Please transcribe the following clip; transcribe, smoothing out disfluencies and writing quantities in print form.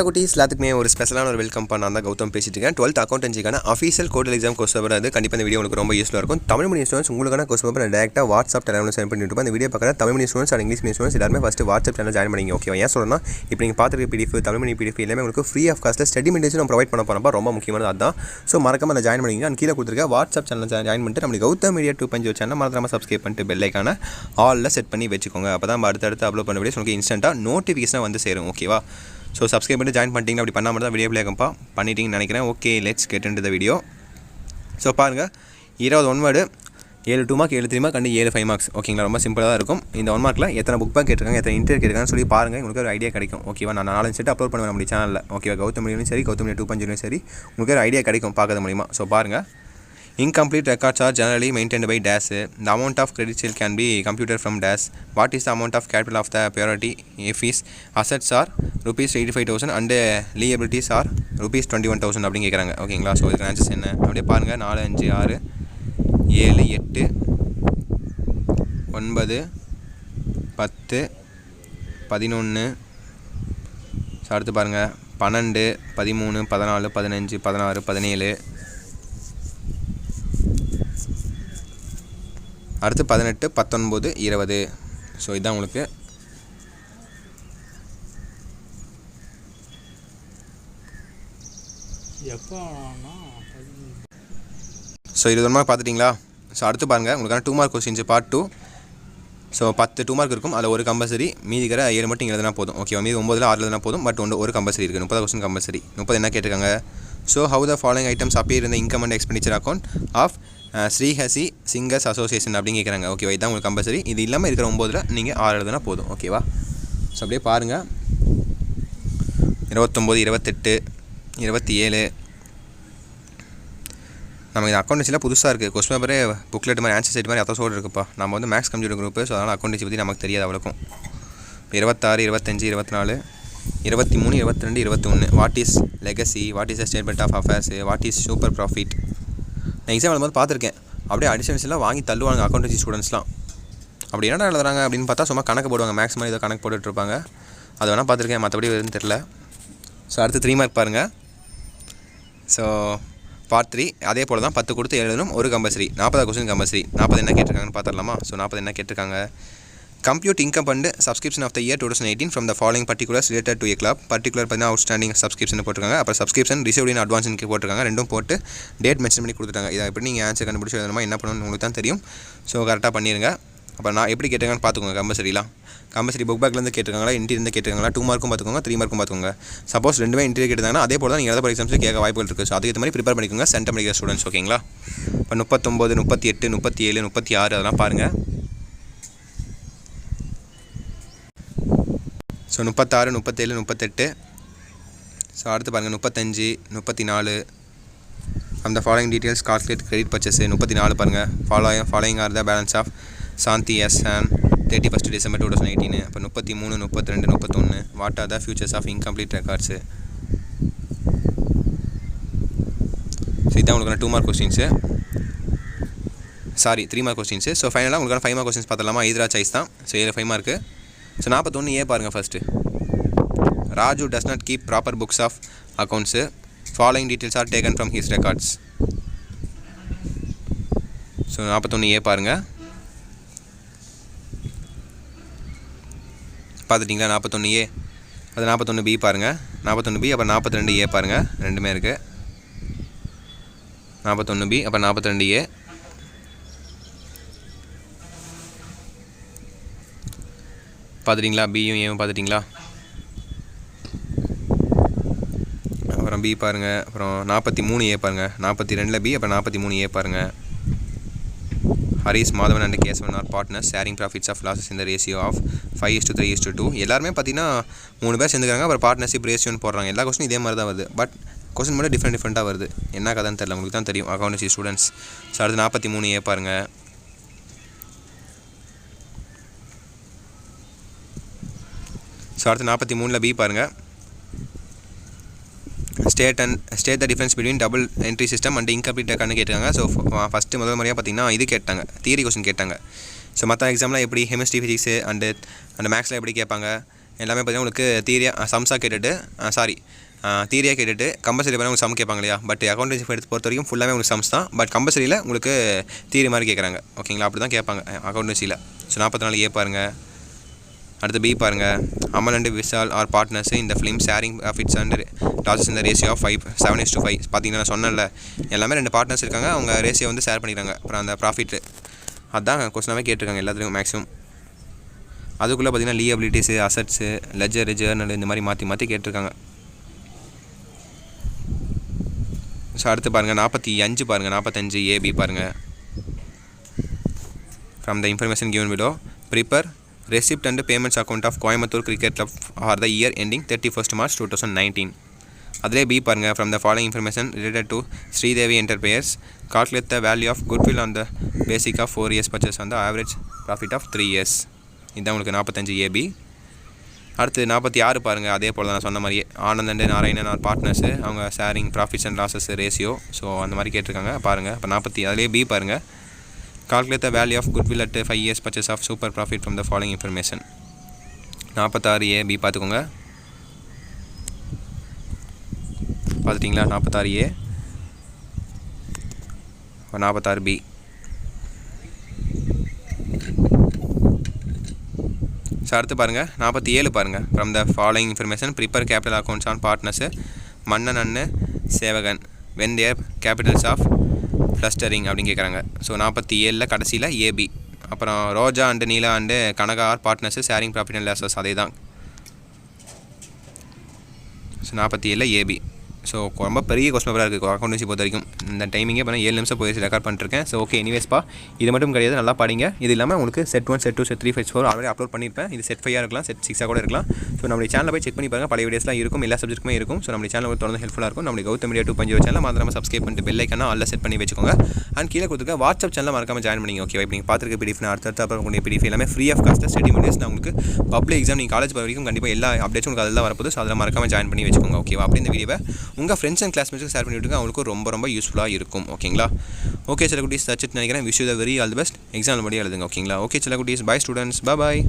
குட்டீஸ் எல்லாத்துக்குமே ஒரு ஸ்பெஷலான ஒரு வெல்கம் பண்ண அந்த கௌதம் பேசிட்டு இருக்கேன். 12th அக்கௌண்டன்சிக்கான அஃபீஷியல் கோடல் எக்ஸாம் கொஸ்டின் பேப்பர் அது கண்டிப்பாக இந்த வீடியோ உங்களுக்கு ரொம்ப யூஸ்ஃபுல்லாக இருக்கும். தமிழ் மீடியம் ஸ்டூடெண்ட்ஸ் உங்களுக்கான கொஸ்டின் பேப்பர் டேரெக்டாக வாட்ஸ்அப் டெலிகிராமில் சென்ட் பண்ணிட்டு இருப்பேன். இந்த வீடியோ பார்க்குற Tamil medium students and English medium students எல்லாருமே ஃபஸ்ட்டு வாட்ஸ்அப் சேனல் ஜாயின் பண்ணிங்க. ஓகே, ஏன் சொல்கிறேன்னா இப்போ நீங்கள் பார்த்துருக்க பிடிஎஃப் தமிழ் மீடியம் பிடிஎஃப் எல்லாமே உங்களுக்கு ஃப்ரீ ஆஃப் காஸ்ட்டில் ஸ்டடி மெட்டீரியல்ஸ் நம்ம ப்ரொவைட் பண்ண போகிறப்ப ரொம்ப முக்கியமானது அதுதான். ஸோ மறக்காம அதை ஜாயின் பண்ணிங்க. அண்ட் கீழே கொடுத்துருக்க வாட்ஸ்அப் சேனல் ஜாயின் பண்ணிட்டு நம்மளுக்கு கௌதம் மீடியா 2.0 சேனல் மறக்காம சப்ஸ்கிரைப் பண்ணிட்டு பெல் ஐக்கான ஆலில் செட் பண்ணி வச்சுக்கோங்க. அப்போ தான் அடுத்தடுத்து அப்லோட் பண்ண வீடியோஸ் உங்களுக்கு இன்ஸ்டன்ட்டாக நோட்டிஃபிகேஷனாக வந்து சேரும். ஓகேவா? ஸோ சப்ஸ்கிரைப் பண்ணி ஜாயின் பண்ணிட்டீங்க. அப்படி பண்ணாமல் தான் வீடியோ பிளேகம்பா பண்ணிட்டீங்கன்னு நினைக்கிறேன். Okay, let's get into the video. So பாருங்கள், 20 1 word 7 2 mark 7 3 mark and 7 5 marks. ஓகேங்களா? ரொம்ப சிம்பிளாக தான் இருக்கும். இந்த 1 மார்க்கில் எத்தனை புக் பேக் கேட்டிருக்காங்க, எத்தனை இன்டர் கேட்டிருக்காங்கன்னு சொல்லி பாருங்கள். உங்களுக்கு ஒரு ஐடியா கிடைக்கும். ஓகேவா? நான் 4 செட் அப்லோட் பண்ணுவேன் நம்ம சேனலில். ஓகேவா? கௌதம் மீடியம் சரி, கௌதம் மீடியம் 2.0 சரி, உங்களுக்கு ஒரு ஐடியா கிடைக்கும் பார்க்கறது மூலிமா. ஸோ பாருங்கள், incomplete records are generally maintained by dash. The amount of credit sale can be computed from dash. What is the amount of capital of the priority if his assets are rupees 85,000 and liabilities are rupees 21,000 அப்படின்னு கேட்குறாங்க. ஓகேங்களா? So இதுக்கு answers என்ன அப்படியே பாருங்கள். 4 5 6 7 8 9 10 11. So அடுத்து பாருங்கள் 12 13 14 15 16 17. அடுத்து 18 19 20. ஸோ இதுதான் உங்களுக்கு. So 20 mark பார்த்துட்டிங்களா? ஸோ அடுத்து பாருங்கள், உங்களுக்கான 2 mark questions part 2. So 10 2 mark இருக்கும். அதில் ஒரு கம்பல்சரி, மீதிக்கிற 7 மட்டும் எழுதுனா போதும். ஓகேவா? மீதி 9ல் 6 எழுதுனா போதும். பட் ஒரு கம்பல்சரி இருக்குது. 30 கொஸ்டின் கம்பல்சரி. 30 என்ன கேட்டிருக்காங்க? So how the following items appear இந்த income and expenditure account of ஸ்ரீஹசி சிங்கர்ஸ் அசோசியேஷன் அப்படின்னு கேட்குறாங்க. ஓகேவா? இதுதான் உங்களுக்கு கம்பல்சரி. இது இல்லாமல் இருக்கிற 9ல் நீங்கள் 6 எழுதுனா போதும். ஓகேவா? ஸோ அப்படியே பாருங்கள், 29 28 27. நம்ம இந்த அக்கௌண்டன்சியில் புதுசாக இருக்குது. கொஸ்டின் பேப்பரே புக்லெட் மாதிரி ஆன்சர் சைட் மாதிரி அத்தோடு இருக்குப்பா. நம்ம வந்து மேக்ஸ் கம்ப்யூட்டர் குரூப்பு. ஸோ அதனால் அக்கௌண்டன்சி பற்றி நமக்கு தெரியாது அவ்வளோக்கும். 26 25 24 23 22 21. What is legacy, what is the statement of affairs, what is super profit. நான் எக்ஸாம் எழுதும்போது பார்த்துருக்கேன். அப்படியே அடிஷன்ஸ்லாம் வாங்கி தள்ளுவாங்க அக்கௌண்டன்சி ஸ்டூடெண்ட்ஸ்லாம். அப்படி என்னடா எழுதுறாங்க அப்படின்னு பார்த்தா சும்மா கணக்கு போடுவாங்க. மேக்ஸ் மாதிரி ஏதோ கணக்கு போட்டுட்ருப்பாங்க. அது வேணால் பார்த்துருக்கேன், மற்றபடி எதுவும் தெரில. ஸோ அடுத்து 3 மார்க் பாருங்கள். ஸோ பார்ட் 3 அதே போல் தான் 10 கொடுத்து எழுதணும். ஒரு கம்பல்சரி. 40 question compulsory. 40 என்ன கேட்டிருக்காங்கன்னு பார்த்துடலாமா? ஸோ 40 என்ன கேட்டிருக்காங்க? Compute income and subscription of the year 2018 from the following particulars related to a club. Particular பார்த்தீங்கன்னா அவுட்ஸ்டாண்டிங் சப்ஸ்கிரிப்ஷன் போட்டிருக்காங்க. அப்புறம் சப்ஸ்கிரிப்ஷன் ரிசீவ்ட் இன் அட்வான்ஸ்னு போட்டிருக்காங்க. ரெண்டும் போட்டு டேட் மென்ஷன் பண்ணி கொடுத்துட்டாங்க. இதை எப்படி நீங்கள் ஆன்சர் கண்டுபிடிச்சி எழுதணுமா என்ன பண்ணணும்னு உங்களுக்கு தான் தெரியும். ஸோ கரெக்டாக பண்ணிடுங்க. அப்புறம் நான் எப்படி கேட்டிருக்காங்கன்னு பார்த்துக்கோங்க. கம்பல்சரி புக் பேக்லேருந்து கேட்டிருக்காங்களா, இன்டீரியர் கேட்டிருக்காங்களா, 2 மார்க்கும் பார்த்துக்கோங்க, 3 மார்க்கும் பார்த்துக்கோங்க. சப்போஸ் ரெண்டுமே இன்டீரியர் கேட்டிருந்தாங்கன்னா அதே போல் தான் நீங்கள் எழுத போகிற எக்ஸாம்ஸில் கேட்க வாய்ப்புகள் இருக்குது. ஸோ அதுக்கு மாதிரி ப்ரிப்பேர் பண்ணிக்கோங்க சென்டம் படிக்கிற ஸ்டூடெண்ட்ஸ். ஓகேங்களா? இப்போ 39 38 37 36 அதெல்லாம் பாருங்கள். ஸோ 36 37 38. ஸோ அடுத்து பாருங்கள் 35 34. அந்த following details calculate credit purchase 34 பாருங்கள். Following are the balance of Shanti S and 31 December 2018. அப்போ 33 32 31. What are the features of incomplete records. So இதான் உங்களுக்கான 2 mark questions. Sorry 3 mark questions. So ஃபைனலாக உங்களுக்கான 5 மார்க் கொஸ்டின்ஸ் பார்த்தலாமா? இதரா சாய்ஸ் தான். So 5 mark. ஸோ 41 பாருங்கள் first. Raju does not keep proper books of accounts. Following details are taken from his records. So 41 பாருங்கள். பார்த்துட்டிங்களா? 41 அது 41 பாருங்கள். 41 அப்புறம் 42 பாருங்கள். ரெண்டுமே இருக்குது. 41 அப்புறம் 42 பார்த்துட்டிங்களா? பியும் ஏவும் பார்த்துட்டிங்களா? அப்புறம் பி பாருங்கள். அப்புறம் 43 பாருங்கள். 42 அப்புறம் 43 பாருங்கள். Haris Madhavan and Kesavan are partners sharing profits of losses இந்த ரேஷியோ ஆஃப் 5:3:2. எல்லாருமே பார்த்தீங்கன்னா 3 பேர் சேர்ந்துக்கிறாங்க. அப்புறம் பார்ட்னர்ஷிப் ரேஷியோன்னு போடுறாங்க. எல்லா கொஸ்டினும் இதே மாதிரி தான் வருது. பட் கொஸ்டின் மட்டும் டிஃப்ரெண்ட்டாக வருது. என்ன கதைன்னு தெரியல, உங்களுக்கு தான் தெரியும் அக்கௌண்டன்சி ஸ்டூடெண்ட்ஸ். ஸோ அடுத்து 43 பாருங்கள். ஸோ அடுத்து 43 பாருங்கள். State the difference between double entry system and incomplete ரெக்கார்ட்னு கேட்டாங்க. ஸோ ஃபஸ்ட்டு முதல் முறையாக பார்த்தீங்கன்னா இது கேட்டாங்க, தியரி கொஸ்டின் கேட்டாங்க. ஸோ மற்ற எக்ஸாம்லாம் எப்படி கெமிஸ்ட்ரி ஃபிசிக்ஸு அண்ட் மேக்ஸில் எப்படி கேட்பாங்க, எல்லாமே பார்த்தீங்கன்னா உங்களுக்கு தியரியாக சம்ஸாக கேட்டுட்டு தியரியாக கேட்டுட்டு கம்பல்சரி பார்த்தீங்கன்னா உங்களுக்கு சம் கேட்பாங்க இல்லையா. பட் அக்கௌண்டன்சி பொறுத்த வரைக்கும் ஃபுல்லாகவே உங்களுக்கு சம்ஸ் தான். பட் கம்பல்சரியில் உங்களுக்கு தியரி மாதிரி கேட்குறாங்க ஓகேங்களா. அப்படி தான் கேட்பாங்க அக்கௌண்டன்சியில். ஸோ 44 பாருங்கள். அடுத்து பி பாருங்கள். அமல் அண்ட் விஷால் ஆர் பார்ட்னர்ஸ் இந்த film sharing profits and losses இந்த ரேஷியோ ஆஃப் 7:5 பார்த்தீங்கன்னா நான் சொன்னேன்ல எல்லாமே 2 பார்ட்னர்ஸ் இருக்காங்க. அவங்க ரேஷியோ வந்து ஷேர் பண்ணிக்கிறாங்க. அப்புறம் அந்த ப்ராஃபிட் அதுதான் கொஸ்டினாகவே கேட்டிருக்காங்க எல்லாத்துலேயும் மேக்ஸிமம். அதுக்குள்ளே பார்த்தீங்கன்னா லீயபிலிட்டிஸு, அசட்ஸு, லெஜர், ஜேர்னல் இந்த மாதிரி மாற்றி கேட்டிருக்காங்க. ஸோ அடுத்து பாருங்கள் 45 பாருங்கள். 45 ஏபி பாருங்கள். From the information given below prepare receipt and payments account of Coimbatore cricket club for the year ending 31st March 2019. அதிலே பி பாருங்கள். From the following information related to Sridevi enterprise calculate the value of goodwill on the basis of 4 years purchase on the average profit of 3 years. இதுதான் உங்களுக்கு 45 AB. அடுத்து 46 பாருங்கள். அதே போல் தான் நான் சொன்ன மாதிரியே Anand and Narayanan are partners அவங்க sharing profits and losses ratio. So அந்த மாதிரி கேட்டிருக்காங்க பாருங்கள். இப்போ 40 அதிலே பி பாருங்கள். Calculate the value of goodwill at 5 years purchase of super profit from the following information. 46 A B பார்த்துக்கோங்க. பார்த்துட்டிங்களா? 46 ஏ 46 பி. ஸோ அடுத்து பாருங்கள் 47 பாருங்கள். From the following information prepare capital accounts on partners Mannan and Sevagan when their capitals of fluctuating அப்படின்னு கேட்குறாங்க. So 47 கடைசியில் A B. அப்புறம் Roja and Neela and Kanaka are partners sharing profit and losses அதே தான். So 47 AB. ஸோ ரொம்ப பெரிய கொஸ்டின் பேப்பராக இருக்குது அக்கௌண்டன்சி பொறுத்த வரைக்கும். இந்த டைமிங்கே இப்போ 7 நிமிஷம் போய் ரெக்கார்ட் பண்ணிருக்கேன். ஸோ ஓகே எனிவேஸ்ப்பா இது மட்டும் கிடையாது, நல்லா படிங்க. இது இல்லாமல் உங்களுக்கு set 1, set 2, set 3, set 4 already upload பண்ணியிருப்பேன். இது செட் 5 இருக்கலாம், செட் 6 கூட இருக்கலாம். ஸோ நம்மளுடைய சேனலில் போய் செக் பண்ணி பாருங்கள். பழைய வீடியோஸ்லாம் இருக்கும், எல்லா சப்ஜெக்ட்டுமே இருக்கும். ஸோ நம்ம சேனல் தொடர்ந்து ஹெல்ப்ஃபுல்லாக இருக்கும். நம்ம கௌதம் மீடியா 2.0 சேனல் மறக்காம சப்ஸ்கிரைப் பண்ணிட்டு பெல் ஐக்கான ஆல்ல செட் பண்ணி வச்சுக்கோங்க. அண்ட் கீழே கொடுத்துருக்க வாட்ஸ்அப் சேனல் மறக்காம ஜாயின் பண்ணிங்க. ஓகே இப்போ நீங்கள் பார்த்துருக்க பிடிஎஃப் அடுத்த அப்புறம் உங்களுடைய பிடிஎஃப் எல்லாமே free of cost study materials. நான் உங்களுக்கு பப்ளிக் எக்ஸாம் நீங்கள் காலேஜ் போகிற வரைக்கும் கண்டிப்பாக எல்லா அப்டேட்ஸும் உங்களுக்கு அதில் வரப்போது. ஸோ அதில் மறக்காம ஜாயின் பண்ணி வச்சுக்கோங்க. ஓகேவா? அப்படி இந்த வீடியோவை உங்கள் ஃப்ரெண்ட்ஸ் அண்ட் கிளாஸ்மேட்ஸ்க்கு ஷேர் பண்ணி விட்டுருங்க. அவங்களுக்கு ரொம்ப யூஸ்ஃபுல்லாக இருக்கும். ஓகேங்களா? ஓகே சில குட்டீஸ் தச்சுட்டு நினைக்கிறேன். Wish you the very all the best. Exam படி எழுதுங்க. ஓகேங்களா? ஓகே சில குட்டீஸ். Bye students. பாய்.